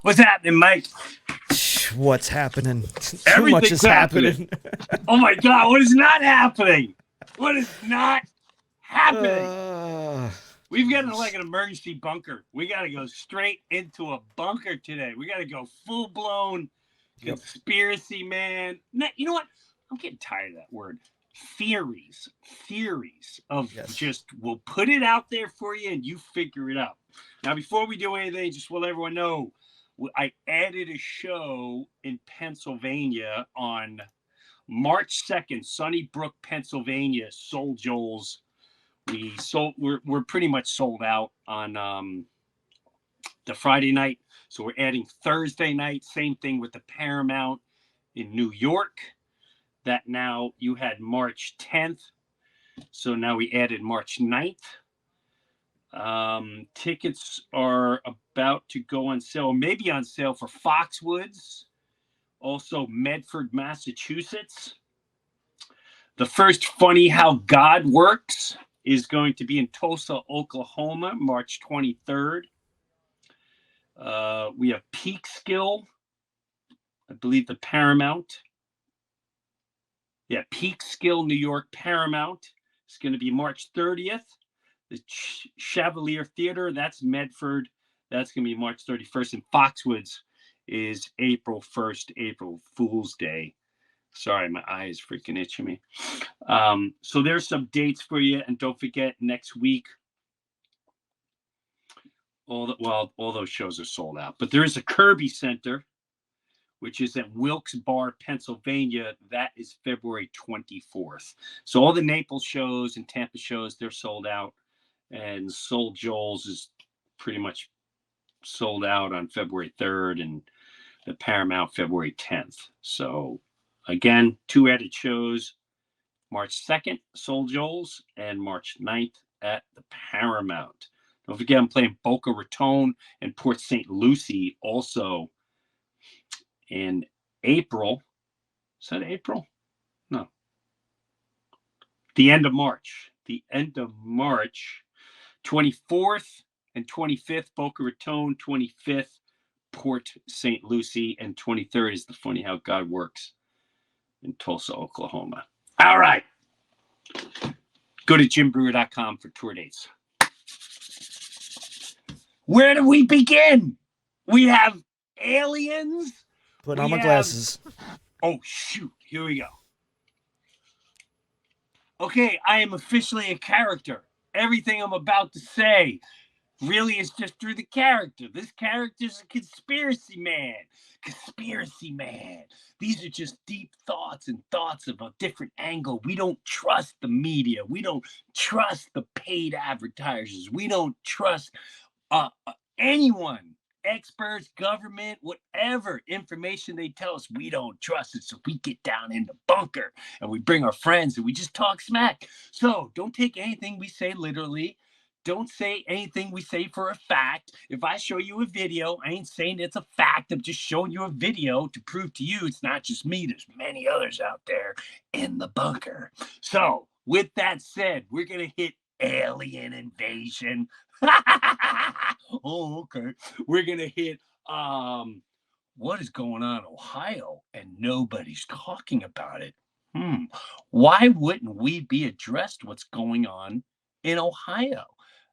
What's happening, Mike? What's happening? Too much Everything's is happening. Oh my God, what is not happening? What is not happening? We've got like an emergency bunker. We got to go straight into a bunker today. We got to go full blown conspiracy, man. You know what? I'm getting tired of that word. Theories of just, we'll put it out there for you and you figure it out. Now, before we do anything, just let everyone know, I added a show in Pennsylvania on March 2nd, Sunnybrook, Pennsylvania, Soul Joel's. We're pretty much sold out on the Friday night. So we're adding Thursday night, same thing with the Paramount in New York. That now you had March 10th. So now we added March 9th. Tickets are about to go on sale, maybe on sale for Foxwoods, also Medford, Massachusetts. The first Funny How God Works is going to be in Tulsa, Oklahoma, March 23rd. We have Peak Skill, I believe the Paramount. Yeah, Peak Skill, New York, Paramount. It's going to be March 30th. The Chevalier Theater, that's Medford. That's going to be March 31st. And Foxwoods is April 1st, April Fool's Day. Sorry, my eye is freaking itching me. So there's some dates for you. And don't forget, next week, all those shows are sold out. But there is a Kirby Center, which is at Wilkes-Barre, Pennsylvania. That is February 24th. So all the Naples shows and Tampa shows, they're sold out. And Soul Joel's is pretty much sold out on February 3rd and the Paramount February 10th. So again, 2 added shows, March 2nd, Soul Joel's, and March 9th at the Paramount. Don't forget, I'm playing Boca Raton and Port St. Lucie also in April. Is that April? No. The end of March. 24th and 25th, Boca Raton, 25th, Port St. Lucie, and 23rd is the Funny How God Works in Tulsa, Oklahoma. All right. Go to JimBreuer.com for tour dates. Where do we begin? We have aliens. Put on my glasses. Oh, shoot. Here we go. Okay, I am officially a character. Everything I'm about to say really is just through the character. This character's a conspiracy man. Conspiracy man. These are just deep thoughts and thoughts of a different angle. We don't trust the media. We don't trust the paid advertisers. We don't trust anyone. Experts, government, whatever information they tell us, we don't trust it. So we get down in the bunker and we bring our friends and we just talk smack. So don't take anything we say literally. Don't say anything we say for a fact. If I show you a video, I ain't saying it's a fact. I'm just showing you a video to prove to you it's not just me. There's many others out there in the bunker. So with that said, we're going to hit alien invasion. Oh, okay. We're going to hit what is going on in Ohio and nobody's talking about it. Why wouldn't we be addressed what's going on in Ohio?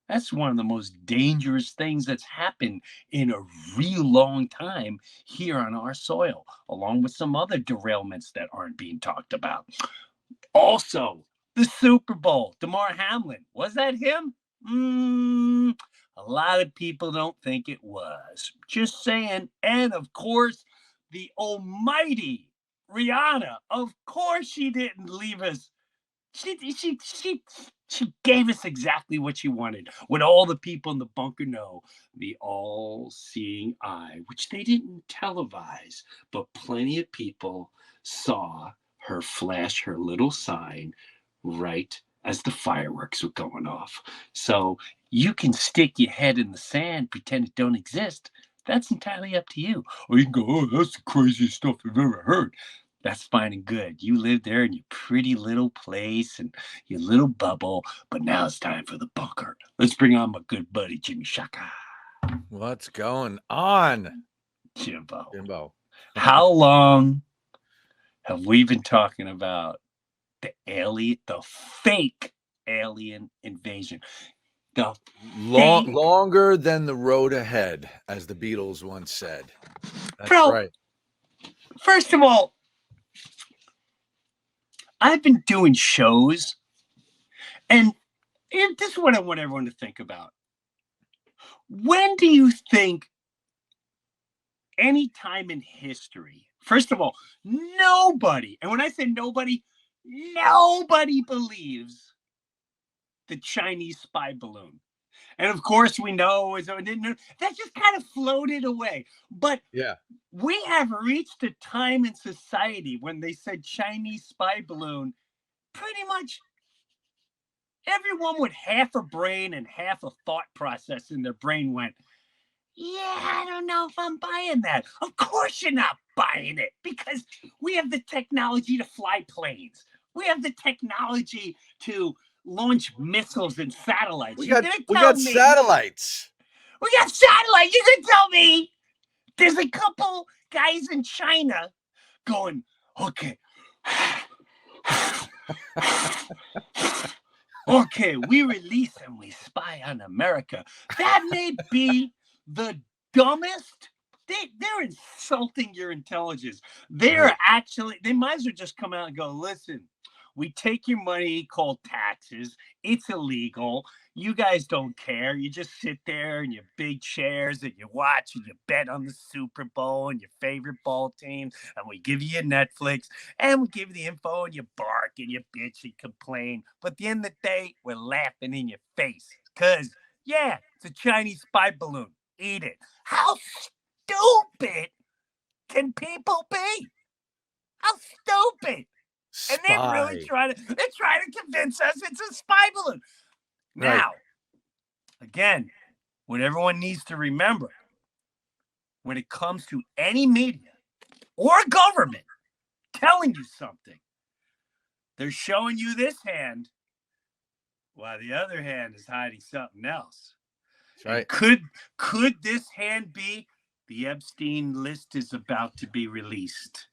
That's one of the most dangerous things that's happened in a real long time here on our soil, along with some other derailments that aren't being talked about. Also, the Super Bowl, Damar Hamlin, was that him? A lot of people don't think it was. Just saying. And of course, the almighty Rihanna. Of course, she didn't leave us. She gave us exactly what she wanted. What all the people in the bunker know, the all-seeing eye, which they didn't televise, but plenty of people saw her flash her little sign right as the fireworks were going off. So you can stick your head in the sand, pretend it don't exist. That's entirely up to you. Or you can go, oh, that's the craziest stuff I've ever heard. That's fine and good. You live there in your pretty little place and your little bubble, but now it's time for the bunker. Let's bring on my good buddy, Jimmy Shaka. What's going on? Jimbo. How long have we been talking about the fake alien invasion? Longer than the road ahead, as the Beatles once said. That's right. First of all, I've been doing shows, and this is what I want everyone to think about. When do you think any time in history, first of all, nobody, and when I say nobody believes the Chinese spy balloon. And of course, we know that just kind of floated away. But yeah, we have reached a time in society when they said Chinese spy balloon, pretty much everyone with half a brain and half a thought process in their brain went, yeah, I don't know if I'm buying that. Of course you're not buying it, because we have the technology to fly planes. We have the technology to launch missiles and satellites. We got satellites. We got satellites. You can tell me there's a couple guys in China going, okay. Okay, we release and we spy on America. That may be the dumbest. They're insulting your intelligence. They might as well just come out and go, listen, we take your money called taxes. It's illegal. You guys don't care. You just sit there in your big chairs and you watch and you bet on the Super Bowl and your favorite ball team. And we give you your Netflix and we give you the info and you bark and you bitch and complain. But at the end of the day, we're laughing in your face because, yeah, it's a Chinese spy balloon. Eat it. How stupid can people be? How stupid? Spy. And they're really trying to convince us it's a spy balloon. Now, again, what everyone needs to remember when it comes to any media or government telling you something, they're showing you this hand while the other hand is hiding something else. That's right. And could this hand be the Epstein list is about to be released?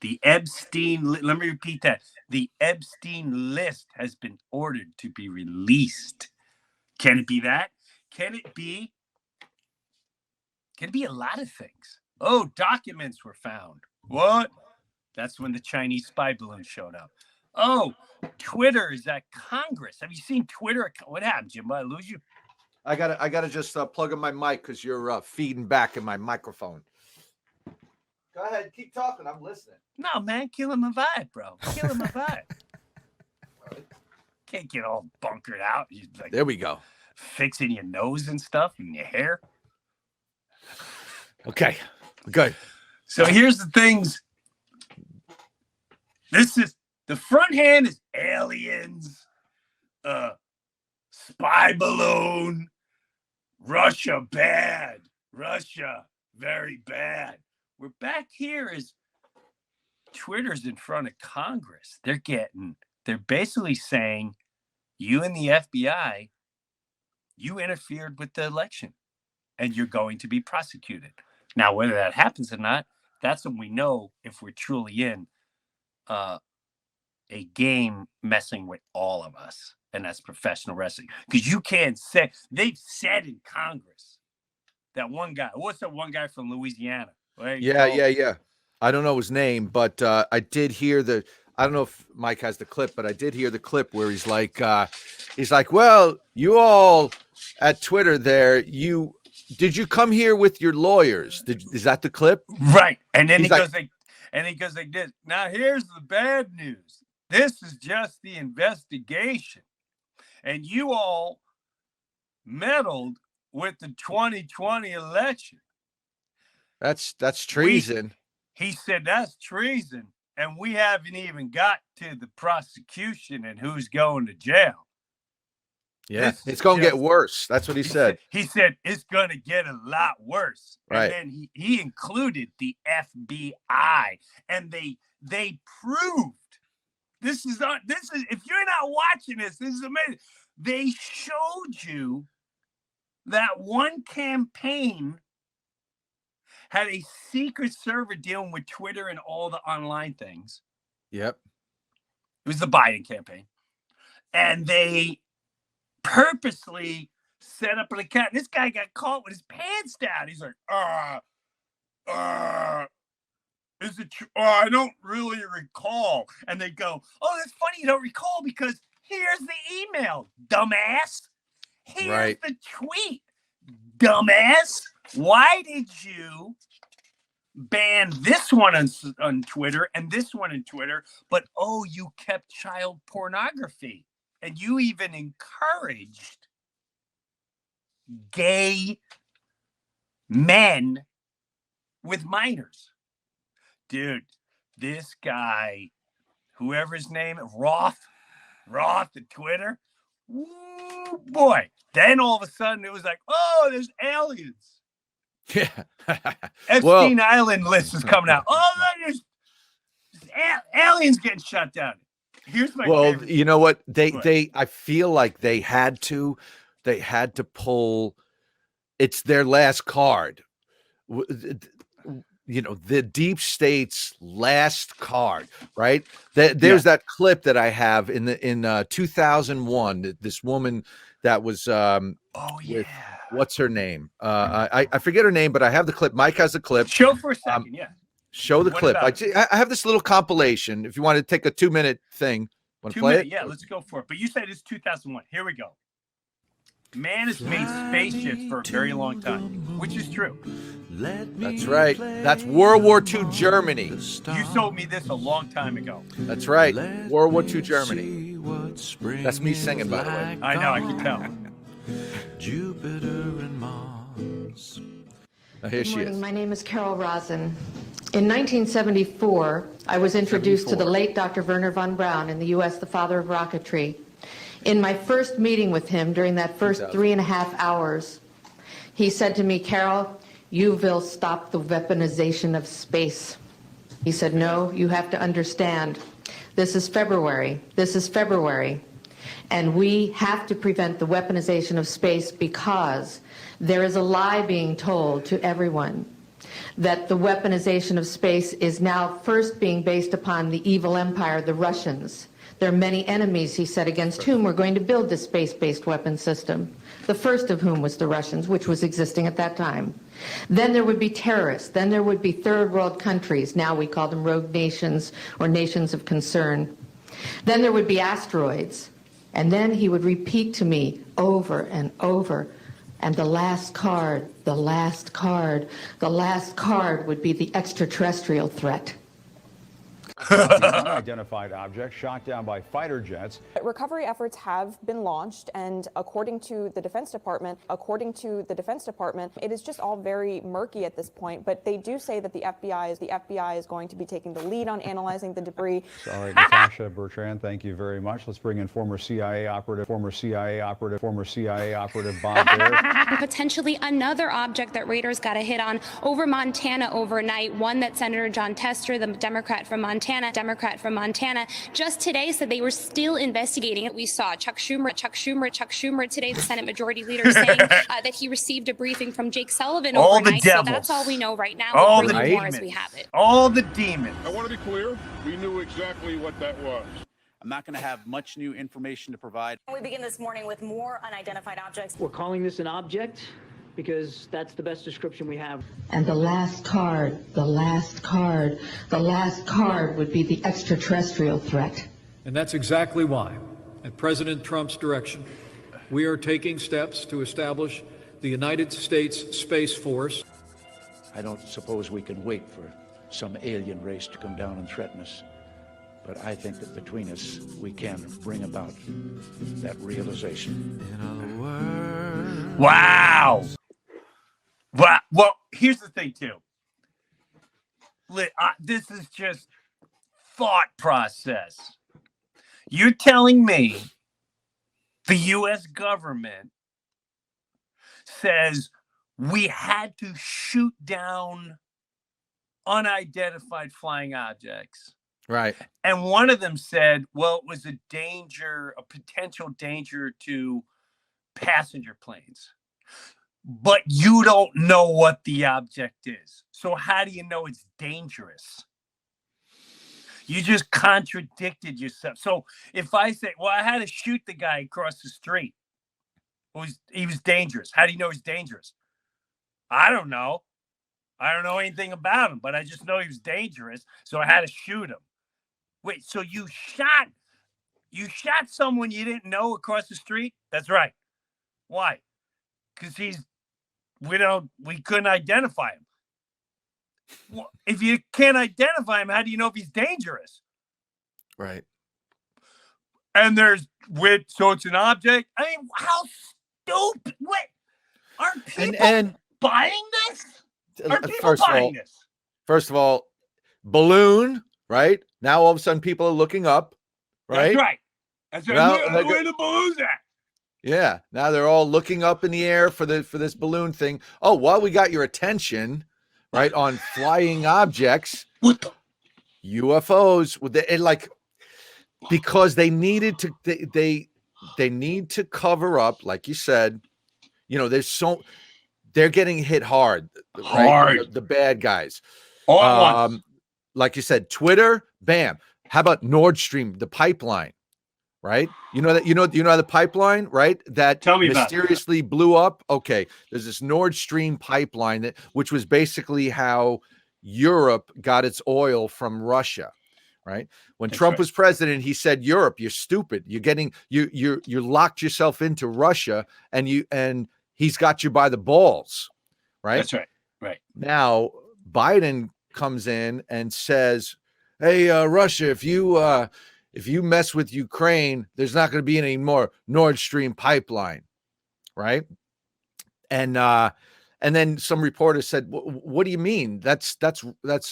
The Epstein, let me repeat that. The Epstein list has been ordered to be released. Can it be that? Can it be a lot of things? Oh, documents were found. What? That's when the Chinese spy balloon showed up. Oh, Twitter is at Congress. Have you seen Twitter? What happened, Jimbo? I lose you? I gotta just plug in my mic because you're feeding back in my microphone. Go ahead, keep talking. I'm listening. No, man, killing my vibe, bro. Killing my vibe. Can't get all bunkered out. Like, there we go. Fixing your nose and stuff and your hair. Okay, good. So here's the things. This is the front hand is aliens, spy balloon, Russia bad, Russia very bad. We're back here is Twitter's in front of Congress. They're basically saying, you and the FBI, you interfered with the election and you're going to be prosecuted. Now, whether that happens or not, that's when we know if we're truly in a game messing with all of us, and that's professional wrestling. Because you can't say, they've said in Congress, that one guy, what's that one guy from Louisiana? Yeah. I don't know his name, but I did hear I don't know if Mike has the clip, but I did hear the clip where he's like, well, you all at Twitter there, did you come here with your lawyers? Is that the clip? Right. And then he goes like this. Now here's the bad news. This is just the investigation. And you all meddled with the 2020 election. That's treason. He said that's treason. And we haven't even got to the prosecution and who's going to jail. Yeah, it's going to get worse. That's what he said. He said it's going to get a lot worse. Right. And then he included the FBI, and they proved this is if you're not watching this is amazing. They showed you that one campaign had a secret server dealing with Twitter and all the online things. Yep. It was the Biden campaign. And they purposely set up an account. This guy got caught with his pants down. He's like, is it true? I don't really recall. And they go, oh, that's funny you don't recall because here's the email, dumbass. Here's the tweet, dumbass. Why did you ban this one on Twitter and this one on Twitter, but you kept child pornography and you even encouraged gay men with minors. Dude, this guy, whoever his name, Roth at Twitter, woo, boy. Then all of a sudden it was like, oh, there's aliens. Yeah. Epstein Island list is coming out. Oh, there's aliens getting shut down. Here's my favorite. You know what? I feel like they had to pull, it's their last card. You know, the deep state's last card, right? There's that clip that I have in 2001. This woman that was with, what's her name? I forget her name, but I have the clip. Mike has the clip. Show for a second, Show the clip. I have this little compilation. If you want to take a 2-minute thing, want to play it? Yeah, let's go for it. But you said it's 2001. Here we go. Man has made spaceships for a very long time, which is true. That's right. That's World War II Germany. You sold me this a long time ago. That's right. World War II Germany. That's me singing, by the way. I know, I can tell. Jupiter and Mars. Here she is. My name is Carol Rosen. In 1974, I was introduced to the late Dr. Wernher von Braun in the U.S., the father of rocketry. In my first meeting with him during that first 3.5 hours, he said to me, Carol, you will stop the weaponization of space. He said, no, you have to understand. This is February. And we have to prevent the weaponization of space because there is a lie being told to everyone that the weaponization of space is now first being based upon the evil empire, the Russians. There are many enemies, he said, against whom we're going to build this space-based weapon system, the first of whom was the Russians, which was existing at that time. Then there would be terrorists. Then there would be third world countries. Now we call them rogue nations or nations of concern. Then there would be asteroids. And then he would repeat to me over and over, and the last card would be the extraterrestrial threat. Unidentified object shot down by fighter jets. Recovery efforts have been launched, and according to the Defense Department, it is just all very murky at this point. But they do say that the FBI is going to be taking the lead on analyzing the debris. All right, Natasha Bertrand, thank you very much. Let's bring in former CIA operative Bob Baer. Potentially another object that radars got a hit on over Montana overnight, one that Senator John Tester, the Democrat from Montana, just today said they were still investigating it. We saw Chuck Schumer today, the Senate Majority Leader, saying that he received a briefing from Jake Sullivan overnight. So that's all we know right now. All we'll the bring you more demons. as we have it. All the demons. I want to be clear. We knew exactly what that was. I'm not going to have much new information to provide. We begin this morning with more unidentified objects. We're calling this an object because that's the best description we have. And the last card would be the extraterrestrial threat. And that's exactly why, at President Trump's direction, we are taking steps to establish the United States Space Force. I don't suppose we can wait for some alien race to come down and threaten us. But I think that between us, we can bring about that realization. Wow. Well, here's the thing, too. This is just thought process. You're telling me the U.S. government says we had to shoot down unidentified flying objects. Right. And one of them said, well, it was a potential danger to passenger planes. but you don't know what the object is. So how do you know it's dangerous? You just contradicted yourself. So if I say, well, I had to shoot the guy across the street, he was dangerous. How do you know he's dangerous? I don't know. I don't know anything about him, but I just know he was dangerous, so I had to shoot him. Wait, so you shot someone you didn't know across the street? That's right. Why? Because we couldn't identify him. Well, if you can't identify him, how do you know if he's dangerous? Right. And so it's an object. I mean, how stupid! What? Aren't people buying this? Are people buying this? First of all, balloon, right? Now all of a sudden people are looking up, right? That's right. That's right. Where the balloon's at? Yeah. Now they're all looking up in the air for this balloon thing. Oh, while we got your attention, right, on flying objects, what the? UFOs, because they needed to, they need to cover up, like you said. They're getting hit hard. Right? The bad guys. All at once. Like you said, Twitter, bam. How about Nord Stream, the pipeline? Right? You know the pipeline, right? That Tell me mysteriously blew up. Okay, there's this Nord Stream pipeline which was basically how Europe got its oil from Russia. Right? When Trump was president, he said, "Europe, you're stupid. You locked yourself into Russia, and he's got you by the balls." Right? That's right. Right. Now Biden comes in and says, "Hey, Russia, if you mess with Ukraine, there's not going to be any more Nord Stream pipeline," right? And then some reporters said, "What do you mean? That's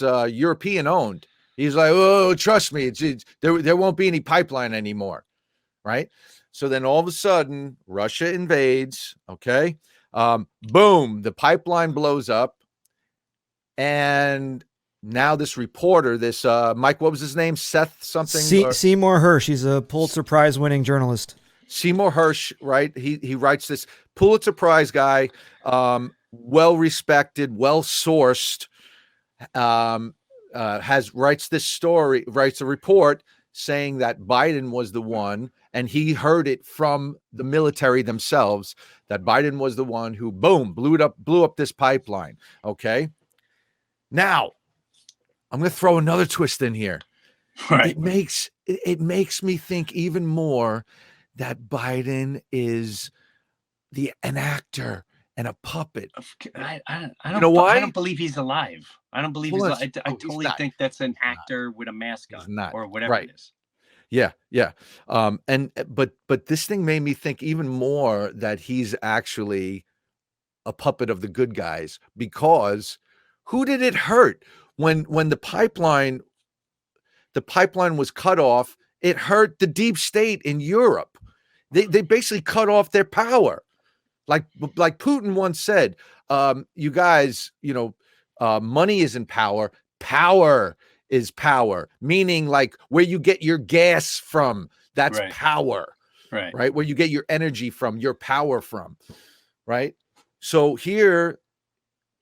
European owned." He's like, "Oh, trust me, there won't be any pipeline anymore," right? So then all of a sudden, Russia invades. Okay, boom, the pipeline blows up, and now this reporter, Mike, what was his name? Seth something? Seymour Hersh. He's a Pulitzer Prize winning journalist. Seymour Hersh, right? He writes this Pulitzer Prize guy, well respected, well sourced, writes a report saying that Biden was the one, and he heard it from the military themselves, that Biden was the one who, boom, blew up this pipeline. Okay. Now, I'm going to throw another twist in here. Right. It makes me think even more that Biden is an actor and a puppet. I You know why? I don't believe he's alive. I don't believe he's alive. I totally think that's an actor with a mask on or whatever it is. Yeah. But this thing made me think even more that he's actually a puppet of the good guys, because who did it hurt when the pipeline was cut off? It hurt the deep state in Europe. They basically cut off their power. Like Putin once said, you guys, money isn't power. Power is power, meaning like where you get your gas from, that's power. Right. Where you get your energy from, your power from. Right. So here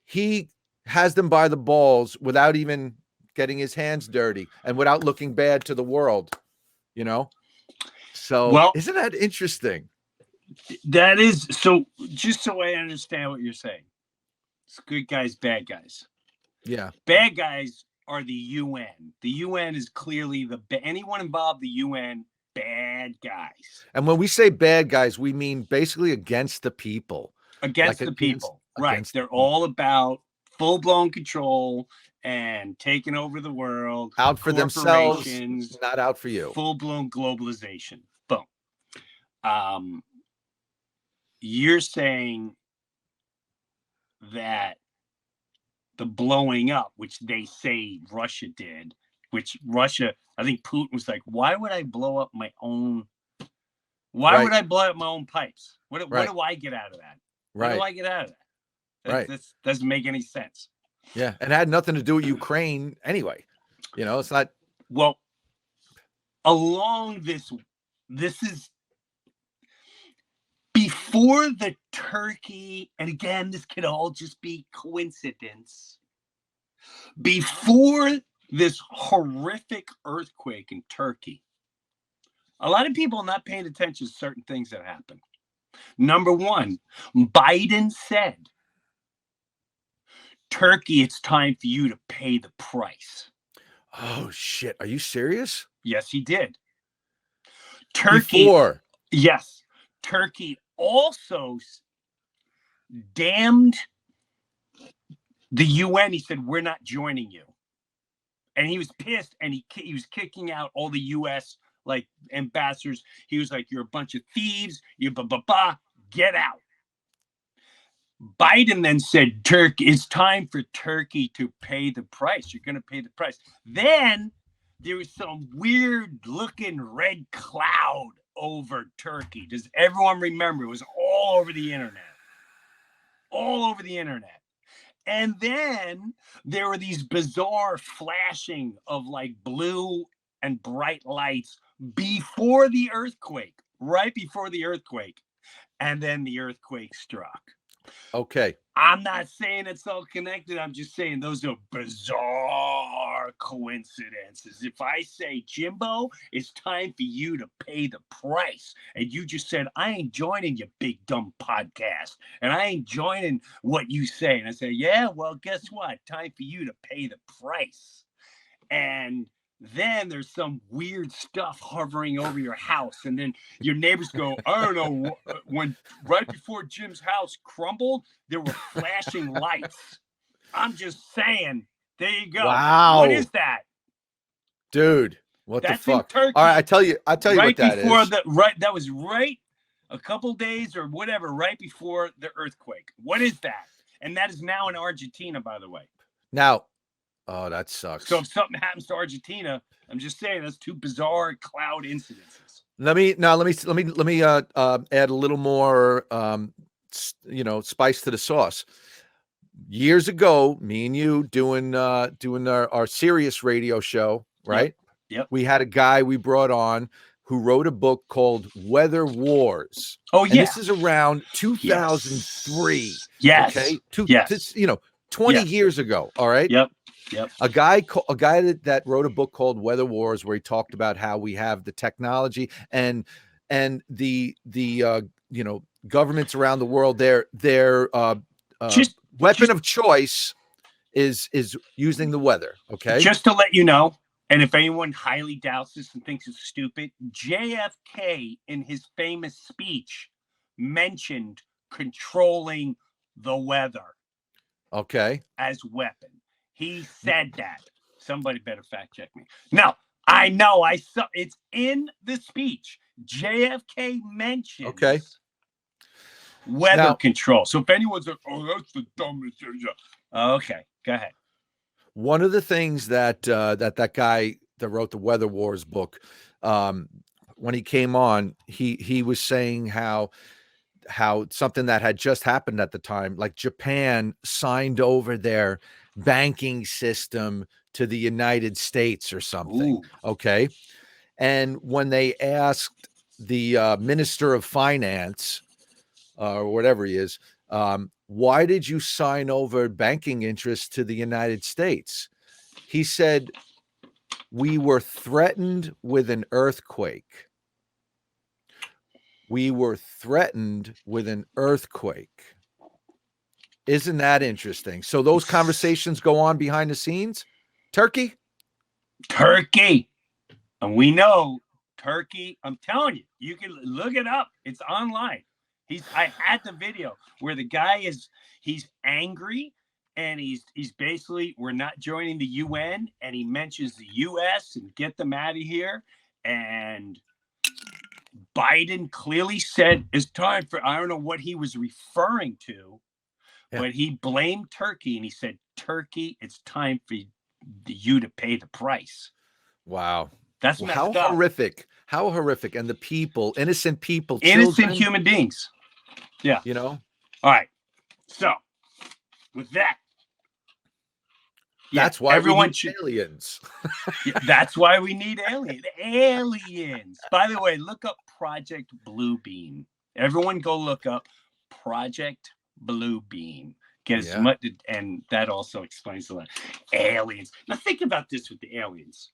he has them by the balls without even getting his hands dirty and without looking bad to the world, So isn't that interesting? That is. So just so I understand what you're saying, it's good guys, bad guys. Yeah. Bad guys are the UN. The UN is clearly anyone involved, the UN, bad guys. And when we say bad guys, we mean basically against the people. Against the people. Right. They're all about full-blown control and taking over the world. Out for themselves, not out for you. Full-blown globalization. Boom. You're saying that the blowing up, which they say Russia did, I think Putin was like, why would I blow up my own? Why would I blow up my own pipes? What do I get out of that? What do I get out of that? This doesn't make any sense. Yeah, and it had nothing to do with Ukraine anyway. It's not. Well, along this is Before the Turkey, and again, this could all just be coincidence. Before this horrific earthquake in Turkey, a lot of people are not paying attention to certain things that happen. Number one, Biden said, Turkey, it's time for you to pay the price. Oh, shit. Are you serious? Yes, he did. Turkey. Before. Yes. Turkey also damned the UN. He said, we're not joining you. And he was pissed, and he was kicking out all the U.S. like ambassadors. He was like, you're a bunch of thieves. You get out. Biden then said, it's time for Turkey to pay the price. You're going to pay the price. Then there was some weird looking red cloud over Turkey. Does everyone remember? It was all over the internet. All over the internet. And then there were these bizarre flashing of like blue and bright lights before the earthquake, right before the earthquake. And then the earthquake struck. Okay. I'm not saying it's all connected. I'm just saying those are bizarre coincidences. If I say, Jimbo, it's time for you to pay the price, and you just said, I ain't joining your big dumb podcast, and I ain't joining what you say, and I say, yeah, well, guess what? Time for you to pay the price. And then there's some weird stuff hovering over your house, and then your neighbors go, I don't know, when right before Jim's house crumbled, there were flashing lights. I'm just saying. There you go. Wow. What is that? Dude, what That's the fuck? in Turkey. All right, I tell you right what that before is. That was right a couple days or whatever, right before the earthquake. What is that? And that is now in Argentina, by the way. Now, oh, that sucks. So if something happens to Argentina, I'm just saying that's two bizarre cloud incidences. Let me add a little more spice to the sauce. Years ago, me and you doing our serious radio show, right? Yep. We had a guy we brought on who wrote a book called Weather Wars. Oh, yeah. And this is around 2003. Yes. Okay. 20 Yes. years ago. All right. Yep. A guy that wrote a book called Weather Wars, where he talked about how we have the technology and the governments around the world, their weapon of choice is using the weather. Okay. Just to let you know, and if anyone highly doubts this and thinks it's stupid, JFK in his famous speech mentioned controlling the weather. Okay. As weapon. He said that. Somebody better fact check me. No, I know. I saw it's in the speech. JFK mentions weather control. So if anyone's like, oh, that's the dumbest. Okay, go ahead. One of the things that that guy that wrote the Weather Wars book, when he came on, he was saying how something that had just happened at the time, like Japan signed over their banking system to the United States or something. Ooh. Okay. And when they asked the Minister of Finance, or whatever he is, why did you sign over banking interests to the United States? He said, we were threatened with an earthquake. We were threatened with an earthquake. Isn't that interesting? So those conversations go on behind the scenes. Turkey. And we know Turkey. I'm telling you, you can look it up. It's online. I had the video where the guy he's angry and he's basically, we're not joining the UN, and he mentions the US and get them out of here. And Biden clearly said it's time for, I don't know what he was referring to, but he blamed Turkey and he said, Turkey, it's time for you to pay the price. Wow. That's messed up. How horrific. And the people, innocent people, innocent human beings. Yeah. You know? All right. So with that, that's why everyone should aliens. That's why we need aliens. Aliens. By the way, look up Project Bluebeam. Everyone go look up Project Blue Beam. Get as Yeah. much, and that also explains a lot. Aliens. Now think about this with the aliens.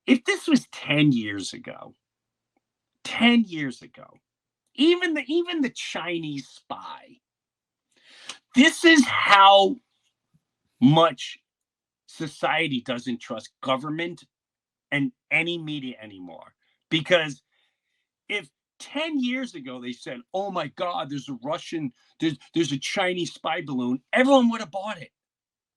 If this was 10 years ago, even the Chinese spy, this is how much society doesn't trust government and any media anymore. Because if 10 years ago they said, oh my God, there's a Chinese spy balloon, everyone would have bought it.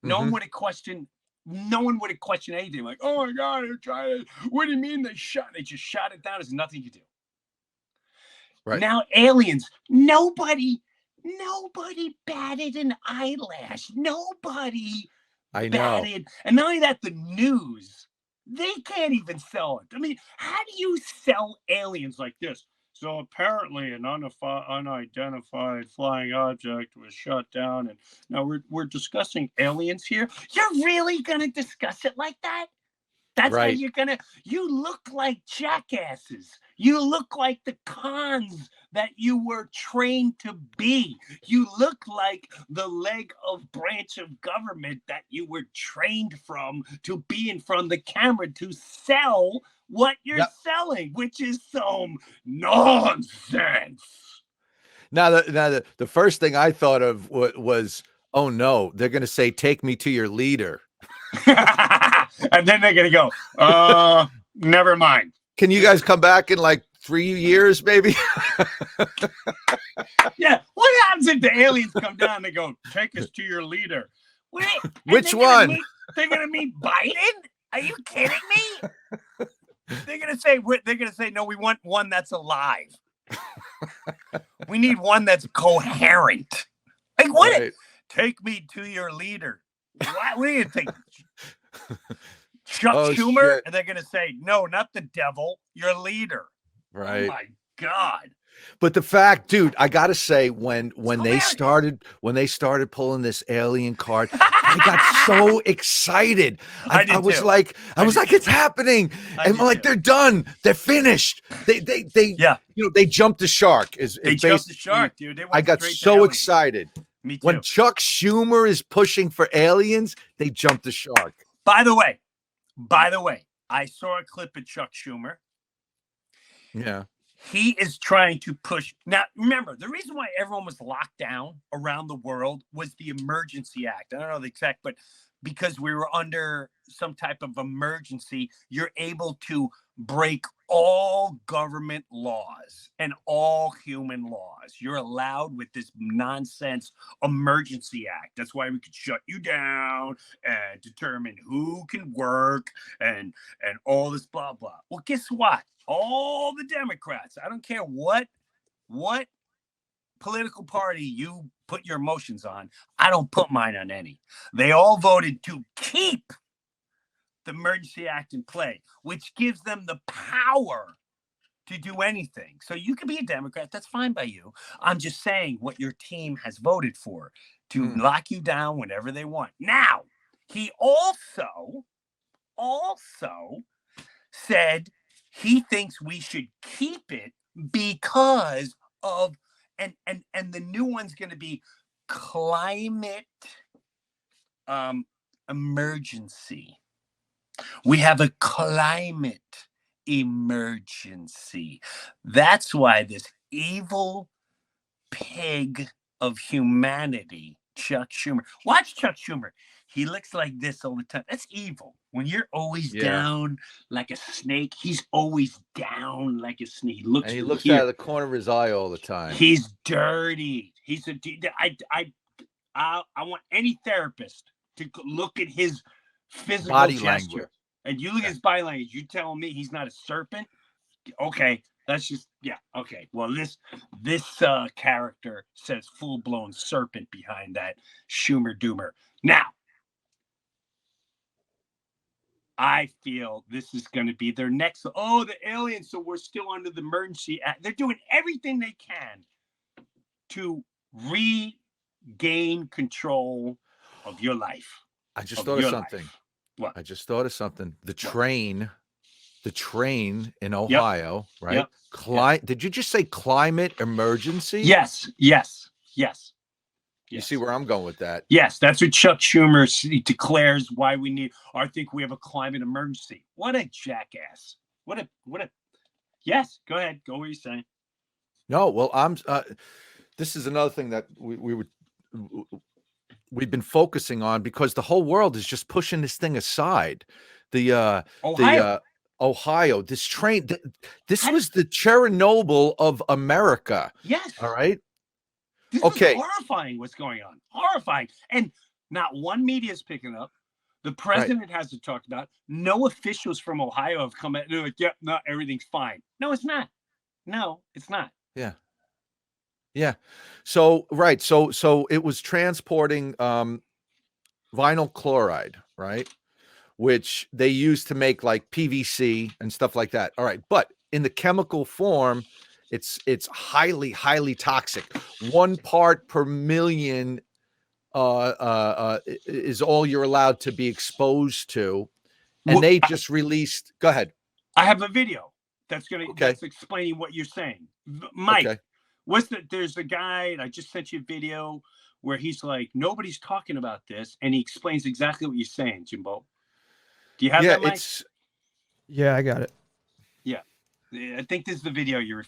No one would have questioned anything. Like, oh my God, they're trying to, what do you mean they just shot it down? There's nothing to do. Right. Now aliens, nobody batted an eyelash. Nobody I know. batted. And not only that, the news, they can't even sell it. I mean, how do you sell aliens like this? So apparently an unidentified flying object was shot down. And now we're discussing aliens here. You're really going to discuss it like that? That's how Right. you look like jackasses. You look like the cons that you were trained to be. You look like the leg of branch of government that you were trained from to be in front of the camera to sell what you're selling, which is some nonsense. Now, the first thing I thought of was, oh no, they're going to say, take me to your leader. And then they're going to go, never mind. Can you guys come back in like 3 years, maybe? Yeah. What happens if the aliens come down and they go, take us to your leader? Wait, which one? They're going to meet Biden? Are you kidding me? They're going to say, no, we want one that's alive. We need one that's coherent. Like, what? Right. Take me to your leader. What do you think? Chuck Oh, Schumer? shit. And they're going to say, no, not the devil, your leader. Right. Oh, my God. But the fact, dude, I gotta say, when they started pulling this alien card, I got so excited. I was like, it's happening, and like they're done, they're finished. They they jumped the shark. They jumped the shark, dude. They went I got straight to so aliens. excited. Me too. When Chuck Schumer is pushing for aliens, they jumped the shark. By the way, I saw a clip of Chuck Schumer. Yeah. He is trying to push. Now, remember, the reason why everyone was locked down around the world was the Emergency Act. I don't know the exact, but because we were under some type of emergency, you're able to break all government laws and all human laws. You're allowed with this nonsense Emergency Act. That's why we could shut you down and determine who can work and all this blah, blah. Well, guess what? All the Democrats, I don't care what political party you put your emotions on, I don't put mine on any. They all voted to keep the Emergency Act in play, which gives them the power to do anything. So you can be a Democrat, that's fine by you. I'm just saying what your team has voted for, to lock you down whenever they want. Now, he also said he thinks we should keep it because of and the new one's going to be climate emergency. We have a climate emergency. That's why this evil pig of humanity, Chuck Schumer. Watch Chuck Schumer. He looks like this all the time. That's evil. When you're always down like a snake, he's always down like a snake. He looks out of the corner of his eye all the time. He's dirty. He's I want any therapist to look at his physical body gesture. language. And you look at his body language. You telling me he's not a serpent? Okay, that's just okay. Well, this character says full-blown serpent behind that Schumer Doomer. Now, I feel this is going to be their next. Oh, the aliens! So we're still under the Emergency Act. They're doing everything they can to regain control of your life. I just thought of something. What? I just thought of something. The train the train in Ohio, right? Yep. Did you just say climate emergency? Yes. You see where I'm going with that? Yes, that's what Chuck Schumer declares why we need. I think we have a climate emergency. What a jackass! What a. Yes, go ahead. Go where you're saying. No, well, this is another thing that we've been focusing on because the whole world is just pushing this thing aside. Ohio, this train, this was the Chernobyl of America. Yes. All right. This is horrifying what's going on. Horrifying. And not one media is picking up. The president hasn't talked about it. No officials from Ohio have come out and like, yep, no, everything's fine. No, it's not. No, it's not. Yeah. Yeah. So, So it was transporting vinyl chloride, right? Which they use to make like PVC and stuff like that. All right. But in the chemical form, it's highly, highly toxic. 1 part per million is all you're allowed to be exposed to. And they just released. Go ahead. I have a video that's explaining what you're saying, Mike. There's a guy, and I just sent you a video where he's like, nobody's talking about this, and he explains exactly what you're saying, Jimbo. Do you have that, Mike? Yeah, I got it. Yeah. I think this is the video you're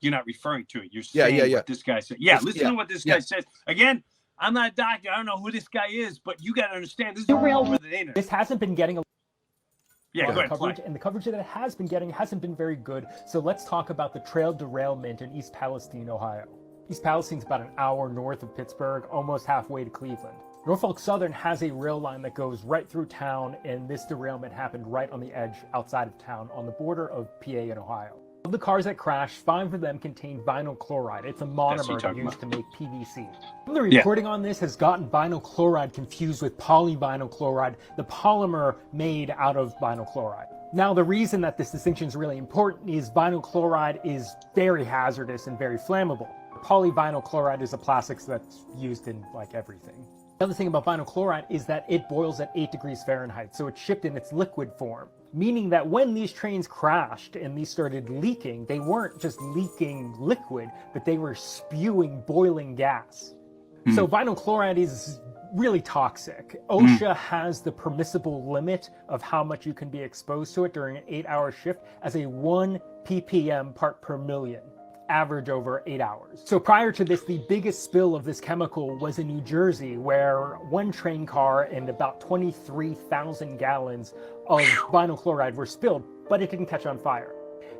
you're not referring to it. You're saying what this guy said. Yeah, listen to what this guy says. Again, I'm not a doctor. I don't know who this guy is, but you got to understand, this is all over the internet. This hasn't been getting a lot of coverage, and the coverage that it has been getting hasn't been very good. So let's talk about the trail derailment in East Palestine, Ohio. East Palestine's about an hour north of Pittsburgh, almost halfway to Cleveland. Norfolk Southern has a rail line that goes right through town, and this derailment happened right on the edge outside of town on the border of PA and Ohio. Of the cars that crashed, 5 of them contained vinyl chloride. It's a monomer used to make PVC. The reporting on this has gotten vinyl chloride confused with polyvinyl chloride, the polymer made out of vinyl chloride. Now, the reason that this distinction is really important is vinyl chloride is very hazardous and very flammable. Polyvinyl chloride is a plastic that's used in like everything. The other thing about vinyl chloride is that it boils at 8 degrees Fahrenheit, so it's shipped in its liquid form. Meaning that when these trains crashed and these started leaking, they weren't just leaking liquid, but they were spewing boiling gas. So vinyl chloride is really toxic. OSHA has the permissible limit of how much you can be exposed to it during an 8-hour shift as a 1 ppm part per million. Average over 8 hours. So prior to this, the biggest spill of this chemical was in New Jersey, where 1 train car and about 23,000 gallons of vinyl chloride were spilled, but it didn't catch on fire.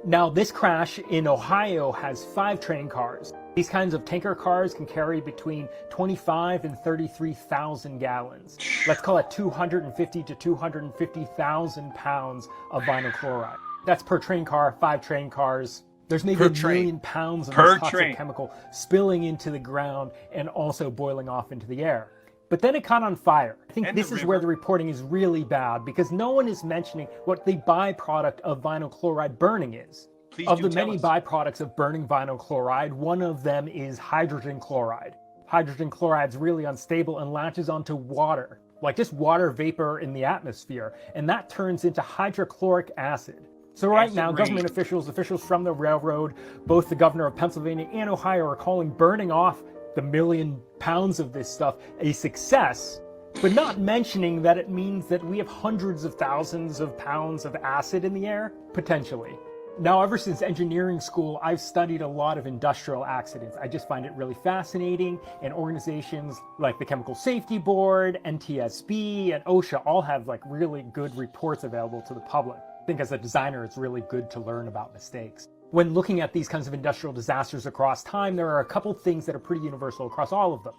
Now, this crash in Ohio has 5 train cars. These kinds of tanker cars can carry between 25 and 33,000 gallons. Let's call it 250 to 250,000 pounds of vinyl chloride. That's per train car, 5 train cars. There's maybe a million pounds of this toxic chemical spilling into the ground and also boiling off into the air. But then it caught on fire. I think this is where the reporting is really bad, because no one is mentioning what the byproduct of vinyl chloride burning is. Of the many byproducts of burning vinyl chloride, one of them is hydrogen chloride. Hydrogen chloride is really unstable and latches onto water, like just water vapor in the atmosphere, and that turns into hydrochloric acid. So right now, government officials from the railroad, both the governor of Pennsylvania and Ohio are calling burning off the 1 million pounds of this stuff a success, but not mentioning that it means that we have hundreds of thousands of pounds of acid in the air, potentially. Now, ever since engineering school, I've studied a lot of industrial accidents. I just find it really fascinating, and organizations like the Chemical Safety Board, NTSB, and OSHA all have like really good reports available to the public. I think as a designer, it's really good to learn about mistakes. When looking at these kinds of industrial disasters across time, there are a couple things that are pretty universal across all of them.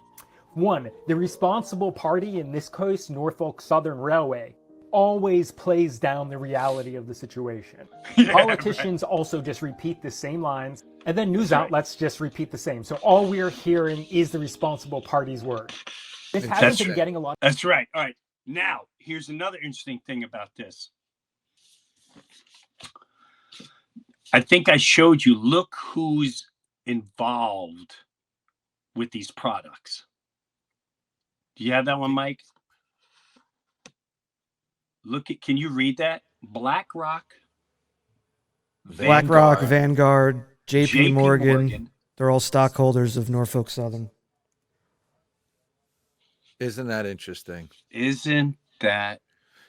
1, the responsible party, in this case, Norfolk Southern Railway, always plays down the reality of the situation. Politicians also just repeat the same lines, and then news outlets just repeat the same. So all we're hearing is the responsible party's word. This hasn't been getting a lot. That's right. All right. Now, here's another interesting thing about this. I think I showed you, look who's involved with these products. Do you have that one, Mike? Can you read that? BlackRock, BlackRock, Vanguard, JP Morgan. They're all stockholders of Norfolk Southern. Isn't that interesting? Isn't that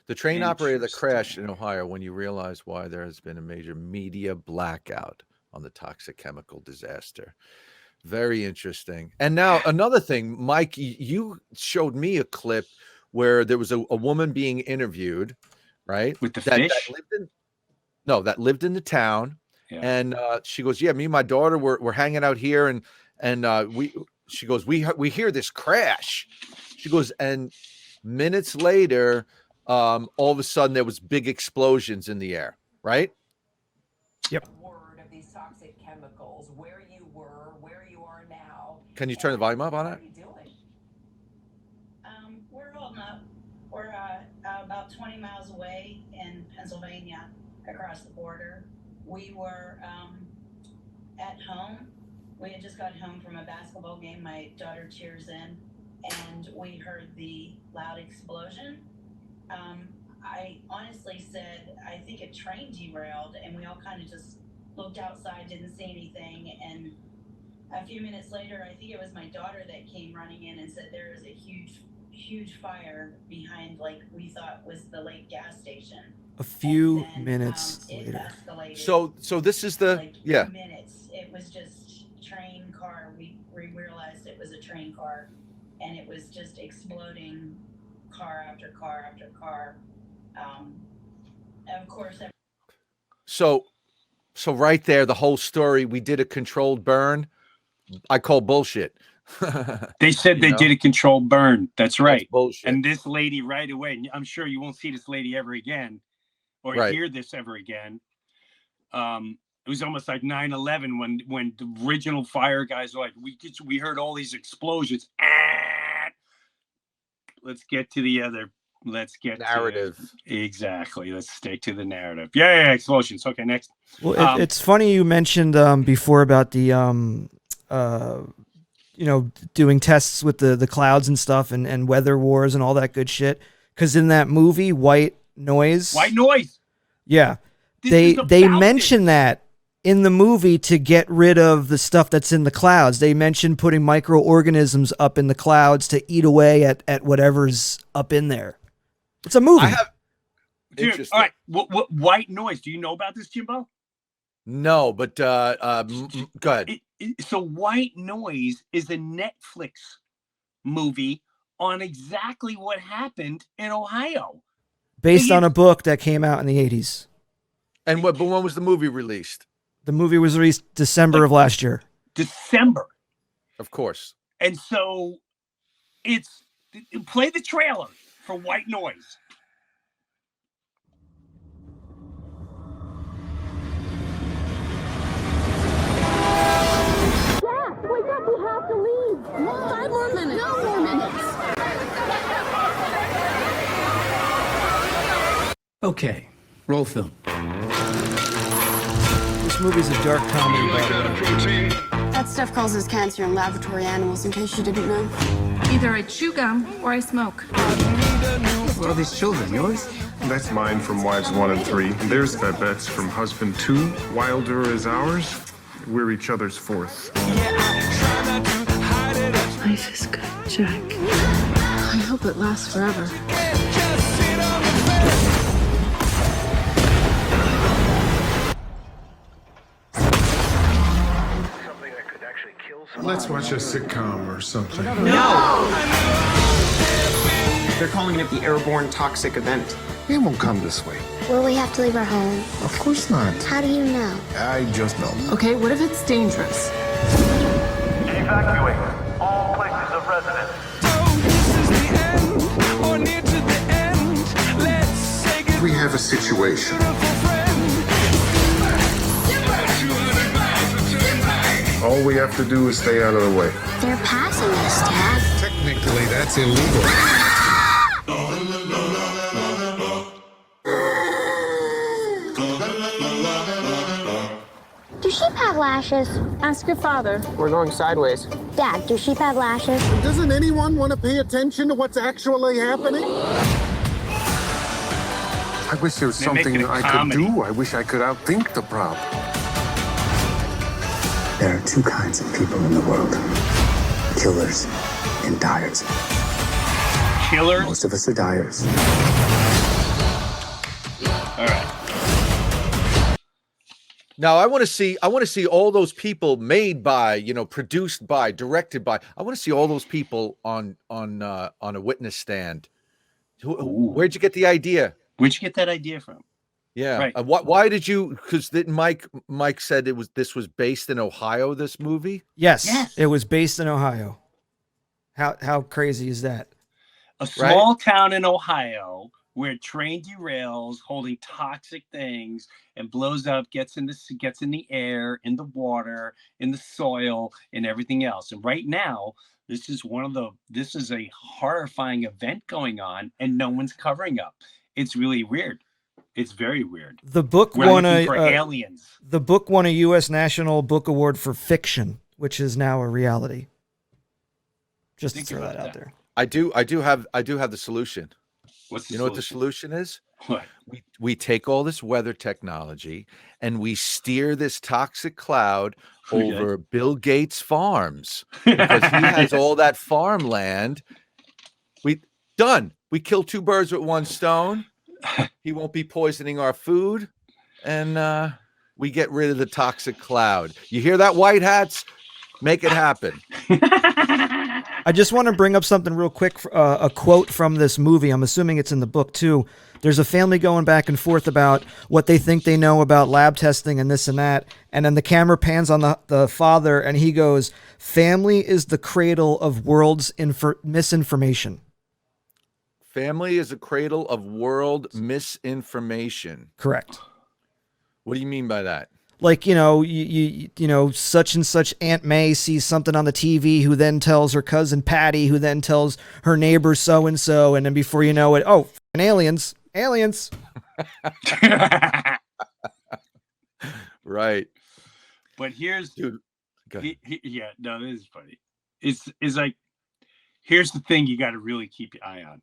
the train operator that crashed in Ohio? When you realize why there has been a major media blackout on the toxic chemical disaster. Very interesting. And now another thing, Mike, you showed me a clip where there was a woman being interviewed, right? With the fish? That lived in the town. Yeah. And she goes, yeah, me and my daughter were hanging out here, and she goes, we hear this crash. She goes, and minutes later, all of a sudden there was big explosions in the air, right? Yep. Word of these toxic chemicals, where you were, where you are now. Can you turn the volume up on it? What are you doing? We're holding up. We're about 20 miles away in Pennsylvania, across the border. We were at home. We had just got home from a basketball game. My daughter cheers in, and we heard the loud explosion. I honestly said, I think a train derailed, and we all kind of just looked outside, didn't see anything. And a few minutes later, I think it was my daughter that came running in and said there was a huge fire behind, like, we thought was the lake gas station. A few minutes later. So this is the, like, yeah. Minutes. It was just train car. We realized it was a train car, and it was just exploding car after car after car. Of course. So right there, the whole story, we did a controlled burn. I call bullshit. They said they did a controlled burn. That's right. That's bullshit. And this lady right away, I'm sure you won't see this lady ever again or hear this ever again. It was almost like 9/11 when the original fire guys were like, we heard all these explosions. Let's get to the other. Let's get narrative. Exactly. Let's stick to the narrative. Yeah, explosions. Okay, next. Well, it's funny you mentioned before about the doing tests with the clouds and stuff and weather wars and all that good shit. Because in that movie, White Noise. Yeah, they mention that in the movie to get rid of the stuff that's in the clouds. They mention putting microorganisms up in the clouds to eat away at whatever's up in there. It's a movie. Dude, all right. What White Noise? Do you know about this, Jimbo? No, but go ahead. So White Noise is a Netflix movie on exactly what happened in Ohio. Based on a book that came out in the 80s. And but when was the movie released? The movie was released December of last year. December. Of course. And so play the trailer for White Noise. Jack, wake up, we have to leave. 5 more minutes. No more minutes. Okay, roll film. This movie's a dark comedy. That stuff causes cancer in laboratory animals, in case you didn't know. Either I chew gum or I smoke. What are these children, yours? That's mine from wives 1 and 3. There's Babette's from husband 2. Wilder is ours. We're each other's 4th. Life is good, Jack. I hope it lasts forever. Let's watch a sitcom or something. No! They're calling it the airborne toxic event. It won't come this way. Will we have to leave our home? Of course not. How do you know? I just know. Okay, what if it's dangerous? Evacuate all places of residence. We have a situation. All we have to do is stay out of the way. They're passing us, Dad. Technically, that's illegal. Do sheep have lashes? Ask your father. We're going sideways. Dad, do sheep have lashes? Doesn't anyone want to pay attention to what's actually happening? I wish there was They're making something a I comedy. could do. I wish I could outthink the problem. There are two kinds of people in the world. Killers and dyers. Killers? Most of us are dyers. All right. Now I want to see all those people made by, produced by, directed by. I want to see all those people on a witness stand. Where'd you get the idea? Where'd you get that idea from? Yeah. Right. Why did you? Because Mike said this was based in Ohio. This movie. Yes, it was based in Ohio. How crazy is that? A small town in Ohio where a train derails, holding toxic things, and blows up, gets in the air, in the water, in the soil, and everything else. And right now, this is a horrifying event going on, and no one's covering up. It's really weird. It's very weird. The book We're won looking for aliens. The book won a U.S. National Book Award for fiction, which is now a reality. Just to throw that out there. I do have the solution. What's the solution? What the solution is? What? We take all this weather technology and we steer this toxic cloud over Bill Gates' farms because he has all that farmland. We kill two birds with one stone. He won't be poisoning our food, and we get rid of the toxic cloud. You hear that, white hats? Make it happen. I just want to bring up something real quick, a quote from this movie. I'm assuming it's in the book too. There's a family going back and forth about what they think they know about lab testing and this and that. And then the camera pans on the father and he goes, "Family is the cradle of world's misinformation." Family is a cradle of world misinformation. Correct. What do you mean by that? Like, such and such Aunt May sees something on the TV, who then tells her cousin Patty, who then tells her neighbor so-and-so. And then before you know it, aliens. Right. But here's, dude. Go ahead. Yeah, no, this is funny. It's like, here's the thing you got to really keep your eye on.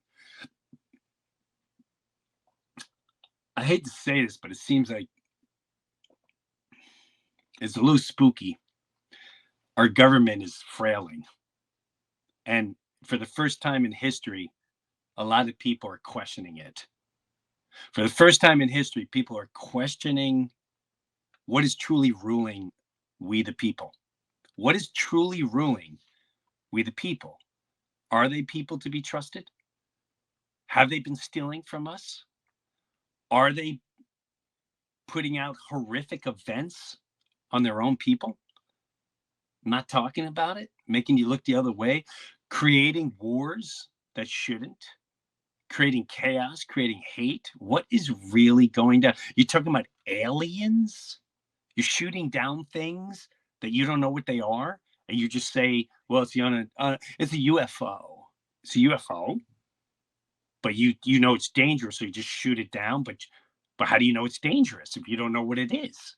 I hate to say this, but it seems like it's a little spooky. Our government is frailing. And for the first time in history, a lot of people are questioning it. For the first time in history, people are questioning what is truly ruling we the people. What is truly ruling we the people? Are they people to be trusted? Have they been stealing from us? Are they putting out horrific events on their own people? Not talking about it, making you look the other way, creating wars that shouldn't, creating chaos, creating hate. What is really going down? You're talking about aliens? You're shooting down things that you don't know what they are, and you just say, well, it's a UFO. It's a UFO. But you know it's dangerous, so you just shoot it down. But how do you know it's dangerous if you don't know what it is?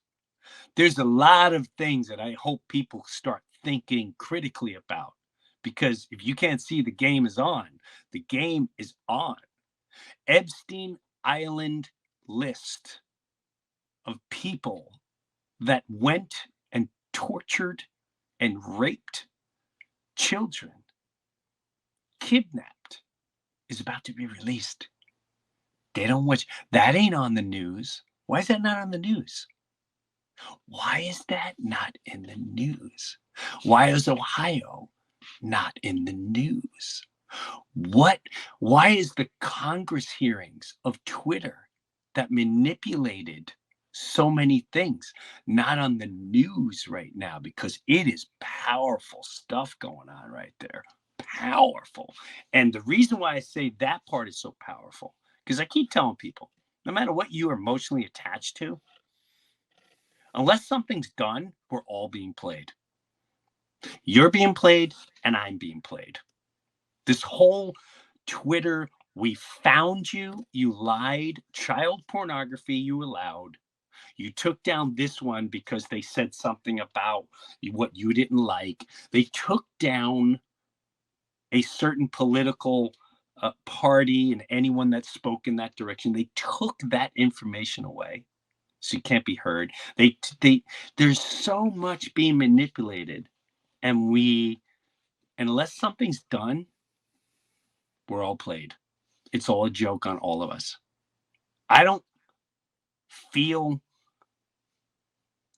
There's a lot of things that I hope people start thinking critically about, because if you can't see the game is on, the game is on. Epstein Island list of people that went and tortured and raped children, kidnapped, is about to be released. They don't watch. That ain't on the news. Why is that not on the news? Why is that not in the news? Why is Ohio not in the news? Why is the Congress hearings of Twitter that manipulated so many things not on the news right now? Because it is powerful stuff going on right there. Powerful. And the reason why I say that part is so powerful, because I keep telling people, no matter what you are emotionally attached to, unless something's done, we're all being played. You're being played and I'm being played. This whole Twitter, we found you, you lied, child pornography you allowed. You took down this one because they said something about what you didn't like. They took down a certain political party and anyone that spoke in that direction. They took that information away, so you can't be heard. There's so much being manipulated, and unless something's done, we're all played. It's all a joke on all of us. I don't feel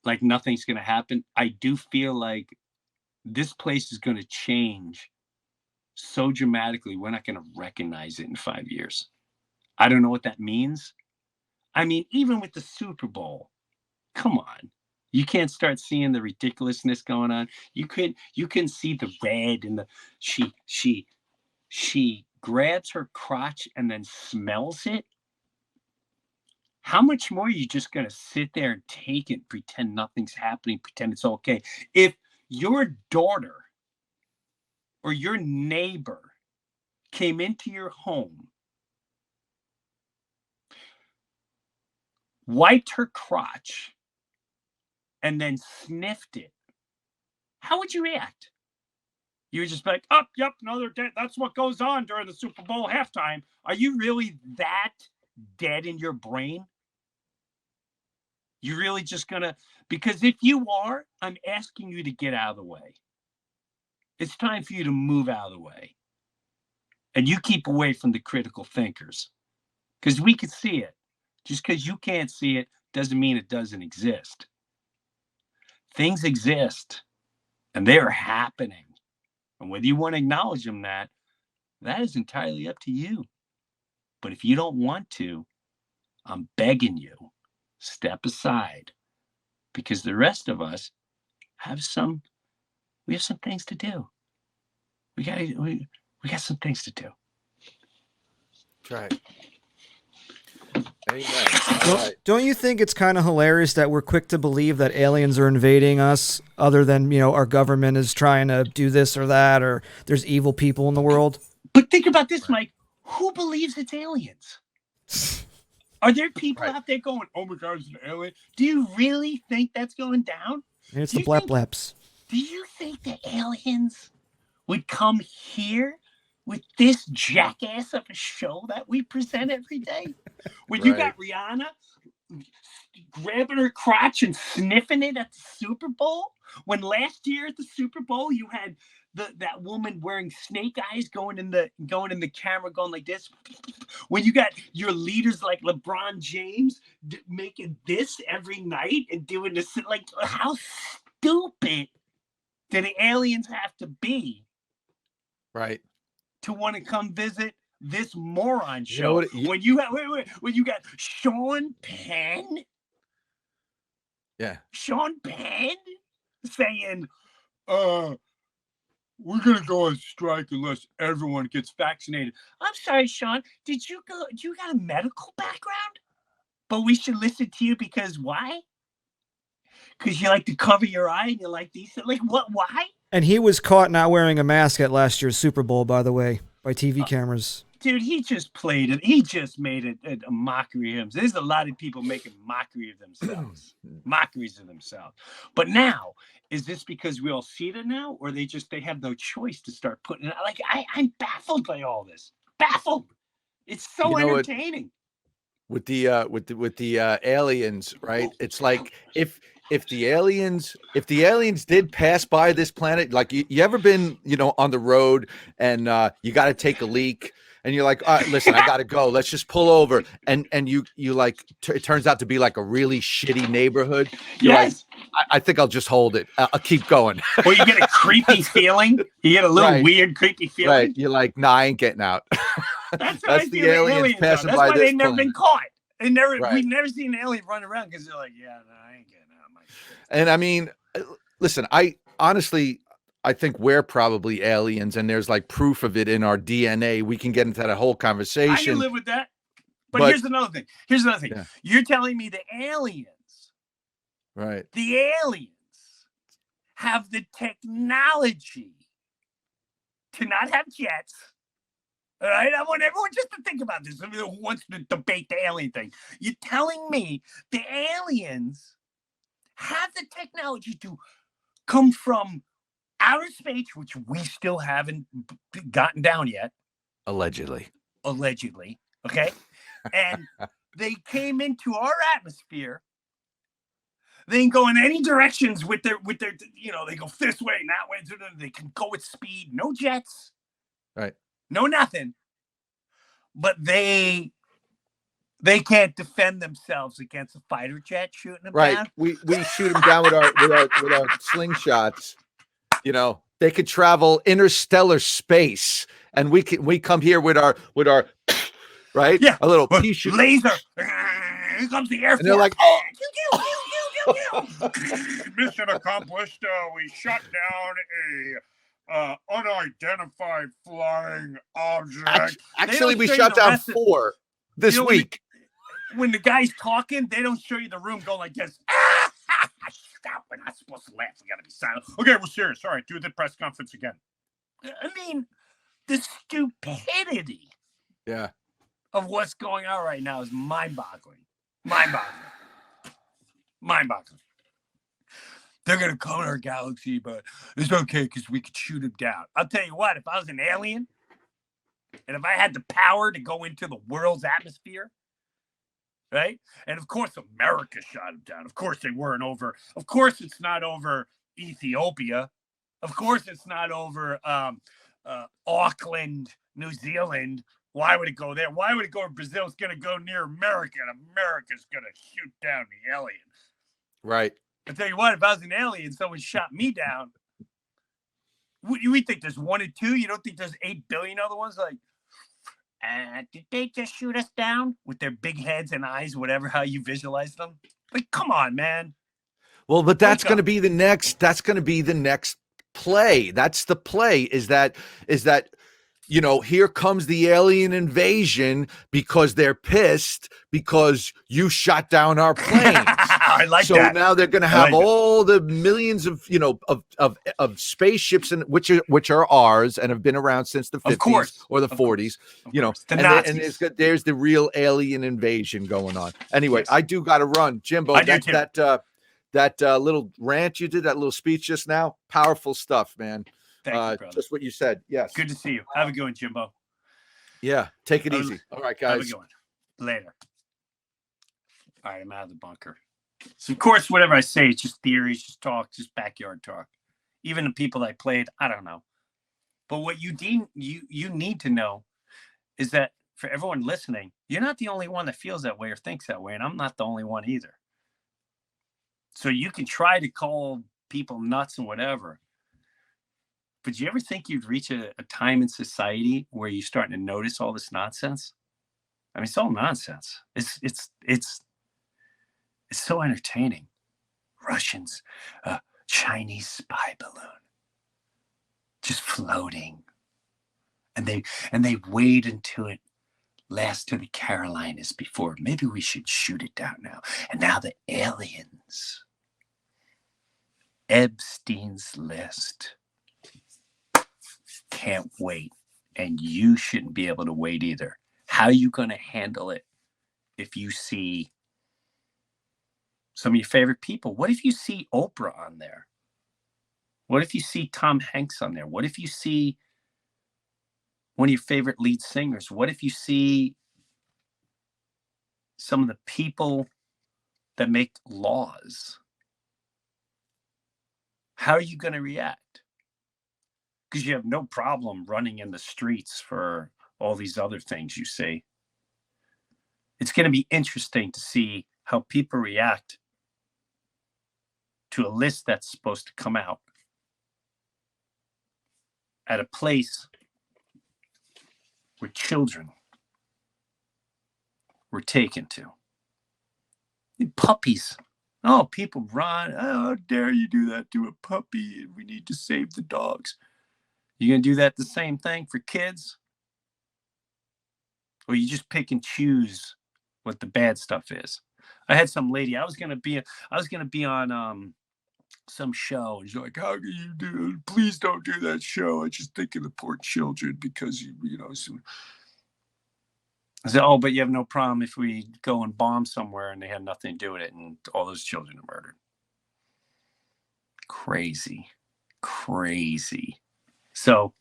like nothing's going to happen. I do feel like this place is going to change so dramatically, we're not going to recognize it in 5 years. I don't know what that means. I mean, even with the Super Bowl, come on. You can't start seeing the ridiculousness going on. You can see the red and she grabs her crotch and then smells it. How much more are you just going to sit there and take it, pretend nothing's happening, pretend it's okay? If your daughter or your neighbor came into your home, wiped her crotch, and then sniffed it, how would you react? You would just be like, oh, yep, another day. That's what goes on during the Super Bowl halftime. Are you really that dead in your brain? You're really just going to, because if you are, I'm asking you to get out of the way. It's time for you to move out of the way. And you keep away from the critical thinkers, because we can see it. Just because you can't see it doesn't mean it doesn't exist. Things exist, and they are happening. And whether you want to acknowledge them, that is entirely up to you. But if you don't want to, I'm begging you, step aside, because the rest of us have some things to do. We got some things to do. That's right. Amen. Don't you think it's kind of hilarious that we're quick to believe that aliens are invading us, other than, our government is trying to do this or that, or there's evil people in the world? But think about this, Mike. Who believes it's aliens? Are there people out there going, oh my God, it's an alien? Do you really think that's going down? It's the blap-blaps. Do you think the aliens would come here with this jackass of a show that we present every day? When you got Rihanna grabbing her crotch and sniffing it at the Super Bowl? When last year at the Super Bowl you had that woman wearing snake eyes going in the camera going like this? When you got your leaders like LeBron James making this every night and doing this, like, how stupid do the aliens have to be? Right. To want to come visit this moron show. You know what, when you have when you got Sean Penn. Yeah. Sean Penn saying, we're gonna go on strike unless everyone gets vaccinated. I'm sorry, Sean. Do you got a medical background? But we should listen to you because why? Because you like to cover your eye and you like these. Like what? Why? And he was caught not wearing a mask at last year's Super Bowl, by the way, by TV cameras. Dude, he just played it. He just made it a mockery of him. There's a lot of people making mockery of themselves. Mockeries of themselves. But now, is this because we all see it now? Or they have no choice to start putting it out? Like, I'm baffled by all this. Baffled. It's so entertaining. With the aliens, right? It's like if the aliens did pass by this planet, like you ever been, on the road and you got to take a leak and you're like, listen, I got to go. Let's just pull over. And you like, it turns out to be like a really shitty neighborhood. You're yes. Like, I think I'll just hold it. I'll keep going. Or you get a creepy feeling. You get a little weird, creepy feeling. Right. You're like, nah, I ain't getting out. That's the aliens passing That's by why this they've never been caught. We've never seen an alien run around because they're like, yeah, no, I ain't getting out of my shit. And I mean, listen, I think we're probably aliens, and there's like proof of it in our DNA. We can get into that whole conversation. I can live with that. But here's another thing. Yeah. You're telling me the aliens, right? The aliens have the technology to not have jets. All right, I want everyone just to think about this. Who wants to debate the alien thing? You're telling me the aliens have the technology to come from outer space, which we still haven't gotten down yet, Allegedly. Okay. And they came into our atmosphere. They can go in any directions with their, they go this way and that way. They can go with speed, no jets. Right. No nothing. But they can't defend themselves against a fighter jet shooting them down. We shoot them down with our slingshots. They could travel interstellar space, and we come here with our right? Yeah. A little t-shirt. Laser. Here comes the Air Force. And they're like, oh. Mission accomplished. We shot down a unidentified flying object. Actually, we shot down 4 this week. When the guy's talking, they don't show you the room going like this. Stop. We're not supposed to laugh. We got to be silent. Okay, we're serious. All right, do the press conference again. I mean, the stupidity of what's going on right now is mind-boggling. They're going to come to our galaxy, but it's okay because we could shoot them down. I'll tell you what, if I was an alien and if I had the power to go into the world's atmosphere, right? And of course, America shot them down. Of course, they weren't over. Of course, it's not over Ethiopia. Of course, it's not over Auckland, New Zealand. Why would it go there? Why would it go to Brazil? It's going to go near America, and America's going to shoot down the alien. Right. I tell you what, if I was an alien, someone shot me down. We think there's 1 or 2. You don't think there's 8 billion other ones? Like, did they just shoot us down with their big heads and eyes, whatever, how you visualize them? Like, come on, man. Well, but that's going to be the next. That's going to be the next play. That's the play. Is that here comes the alien invasion because they're pissed because you shot down our planes. I like so that. So now they're going to have all the millions of of spaceships and which are ours and have been around since the 50s or the 40s. There's the real alien invasion going on. Anyway, I do got to run, Jimbo. That little rant you did, that little speech just now, powerful stuff, man. Thank you, brother. Just what you said. Yes. Good to see you. Have a good one, Jimbo. Yeah. Take it easy. All right, guys. Have a good one. Later. All right, I'm out of the bunker. So, of course, whatever I say, it's just theories, just talk, just backyard talk. Even the people I played, I don't know. But what you need to know is that for everyone listening, you're not the only one that feels that way or thinks that way, and I'm not the only one either. So you can try to call people nuts and whatever. But do you ever think you'd reach a time in society where you're starting to notice all this nonsense? I mean, it's all nonsense. It's so entertaining. Russians, Chinese spy balloon, just floating, and they wait until it lasts to the Carolinas before maybe we should shoot it down now. And now the aliens, Epstein's list. Can't wait, and you shouldn't be able to wait either. How are you going to handle it if you see some of your favorite people? What if you see Oprah on there? What if you see Tom Hanks on there? What if you see one of your favorite lead singers? What if you see some of the people that make laws? How are you going to react? Because you have no problem running in the streets for all these other things you see. It's going to be interesting to see how people react to a list that's supposed to come out at a place where children were taken to. And puppies. Oh, people run. Oh, how dare you do that to a puppy? We need to save the dogs. You going to do that the same thing for kids? Or you just pick and choose what the bad stuff is? I had some lady, I was going to be on some show. And she's like, how can you do it? Please don't do that show. I just think of the poor children because, I said, oh, but you have no problem if we go and bomb somewhere and they had nothing to do with it and all those children are murdered. Crazy. So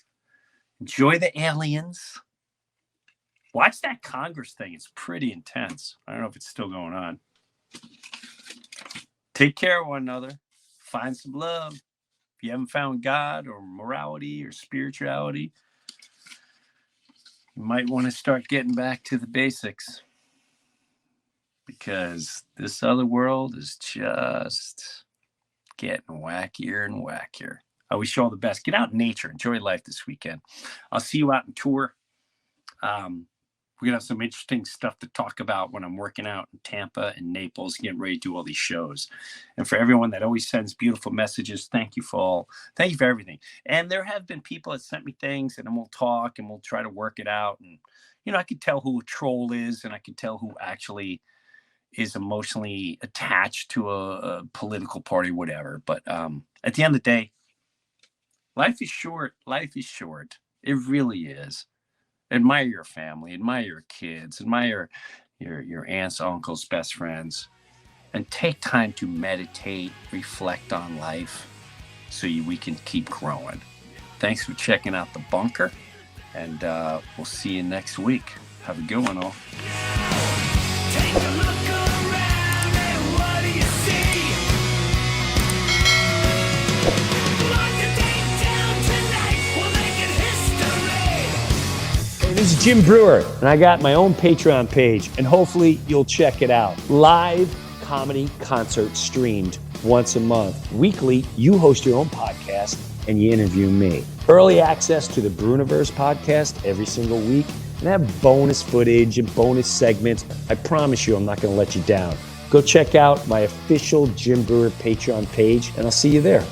enjoy the aliens. Watch that Congress thing. It's pretty intense. I don't know if it's still going on. Take care of one another. Find some love. If you haven't found God or morality or spirituality, you might want to start getting back to the basics, because this other world is just getting wackier and wackier. I wish you all the best. Get out in nature. Enjoy life this weekend. I'll see you out on tour. We're going to have some interesting stuff to talk about when I'm working out in Tampa and Naples, getting ready to do all these shows. And for everyone that always sends beautiful messages, thank you for everything. And there have been people that sent me things, and then we'll talk and we'll try to work it out. And, I can tell who a troll is, and I can tell who actually is emotionally attached to a political party, whatever. But at the end of the day, life is short. Life is short. It really is. Admire your family, admire your kids, admire your aunts, uncles, best friends, and take time to meditate, reflect on life so we can keep growing. Thanks for checking out The Bunker, and we'll see you next week. Have a good one, all. Take a look around and what do you see? Mark the date down tonight, we'll make it history. Hey, this is Jim Breuer, and I got my own Patreon page, and hopefully you'll check it out. Live comedy concert streamed once a month. Weekly, you host your own podcast, and you interview me. Early access to the Breuniverse podcast every single week, and have bonus footage and bonus segments. I promise you I'm not going to let you down. Go check out my official Jim Breuer Patreon page, and I'll see you there.